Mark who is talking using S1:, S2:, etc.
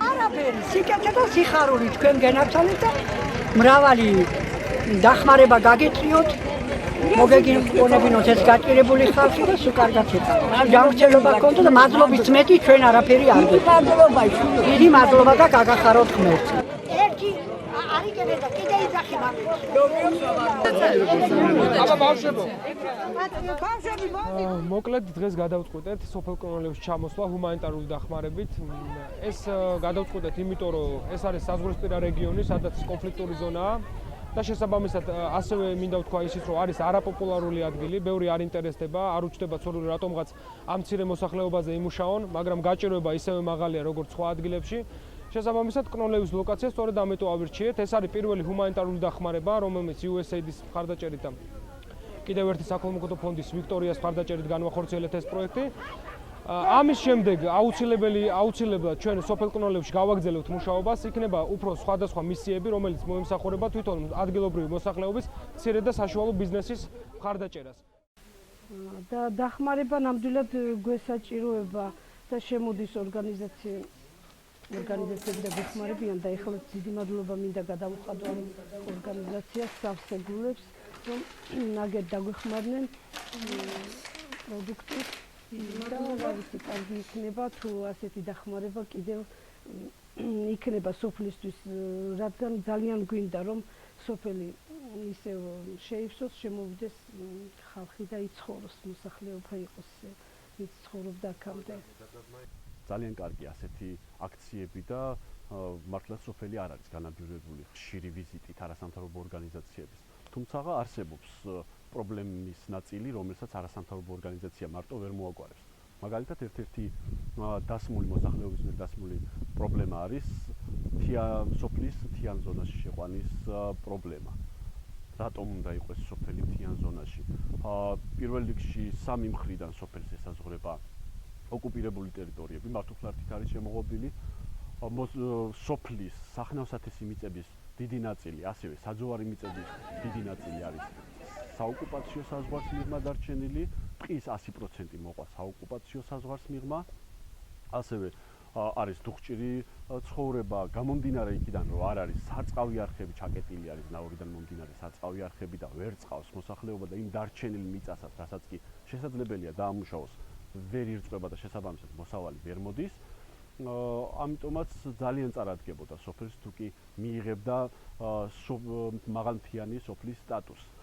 S1: არაფერი, სიკეთე და სიხარული თქვენ გენაცვალეთ და მრავალი დახმარება გაგეწიოთ. მოგეგონებინოთ ეს გაჭირებული ხალხი და სულ კარგად ეკავა. ჯანმრთელობა გქონდეთ და მადლობის მეტი ჩვენ არაფერი არ გვექნება. დიდი მადლობა და გაგახაროთ ღმერთი. ერთი არიგენე და კიდე იძახი
S2: მოკლედ დღეს გადავწყვეტეთ სოფელ კრონლევის ჩამოსვლა ჰუმანიტარული დახმარებით. ეს გადავწყვეტეთ იმიტომ, რომ ეს არის საზღვრისპირა რეგიონი, სადაც კონფლიქტური ზონაა. და შესაბამისად ასევე მინდა ვთქვა ისიც, რომ არის არაპოპულარული ადგილი, ბევრი არ ინტერესდება, არ უჩნდება ცორული რატომღაც ამ მცირე მოსახლეობაზე იმუშაონ, მაგრამ გაჭირვება ისევე მაღალია როგორც სხვა ადგილებში. შესაბამისად კრონლევის ლოკაცია სწორედ ამიტომ ავირჩიეთ. ეს არის პირველი ჰუმანიტარული დახმარება, რომელმიც USAID-ის მხარდაჭერით და კიდევ ერთი საქველმოქმედო ფონდის ვიქტორიას მხარდაჭერით განვახორციელეთ ეს პროექტი. ამის შემდეგ აუცილებლად ჩვენ სოფელ კრონლევში გავაგრძელებთ მუშაობას, იქნება უფრო სხვადასხვა მისიები, რომელიც მოემსახურება თვითონ ადგილობრივი მოსახლეობის მცირე და საშუალო ბიზნესის მხარდაჭერას.
S3: და დახმარება ნამდვილად გვესაჭიროება და შემოდის ორგანიზაციები და გეხმარებიან და ეხლა დიდი მადლობა მინდა გადავუხადო ამ ორგანიზაციას სავსეგულებს, რომ ნაგეთ დაგვეხმარნენ პროდუქტით. კარგი იქნება თუ ასეთი დახმარება კიდევ იქნება სოფლისთვის, რადგან ძალიან გვინდა რომ სოფელი ისევ შეივსოს, შემოვიდეს ხალხი და იცხოვროს, მოსახლეობა იყოს, ვინც ცხოვრობდა აქამდე.
S4: ძალიან კარგი ასეთი აქციები და მართლა სოფელი არ არის განადგურებული ხშირი ვიზიტით არასამთავრობო ორგანიზაციების. თუმცა არსებობს პრობლემის ნაწილი, რომელსაც არასამთავრობო ორგანიზაცია მარტო ვერ მოაგვარებს. მაგალითად, ერთ-ერთი დასმული მოსახლეობის მიერ დასმული პრობლემა არის სოფლის მთიან ზონაში შეყვანის პრობლემა. რატომ უნდა იყოს სოფელი მთიან ზონაში? პირველ რიგში სამი მხრიდან სოფელს ესაზღვრება ოკუპირებული ტერიტორიები, მართლმსაერთით არის შემოღობილი. სოფლის სახნავ-სათესი მიწების დიდი ნაწილი, ასევე საძოვარი მიწების დიდი ნაწილი არის საოკუპაციო საზღვარს მიღმა დარჩენილი, ტყის 100% მოყვა საოკუპაციო საზღვარს მიღმა, ასევე არის დუხჭირი ცხოვრება, გამომდინარე იქიდან, რომ არ არის სარწყავი არხები ჩაკეტილი არის ნაურიდან მომდინარე სარწყავი არხები და ვერ წყავს მოსახლეობა და იმ დარჩენილ მიწასაც, რასაც კი შესაძლებელია დაამუშავოს, ვერ ირწყვება და შესაბამისად მოსავალი ვერ მოდის. ამიტომაც ძალიან წარადგებოდა სოფელს თუ კი მიიღებდა მაღალმთიანი სოფლის სტატუსს.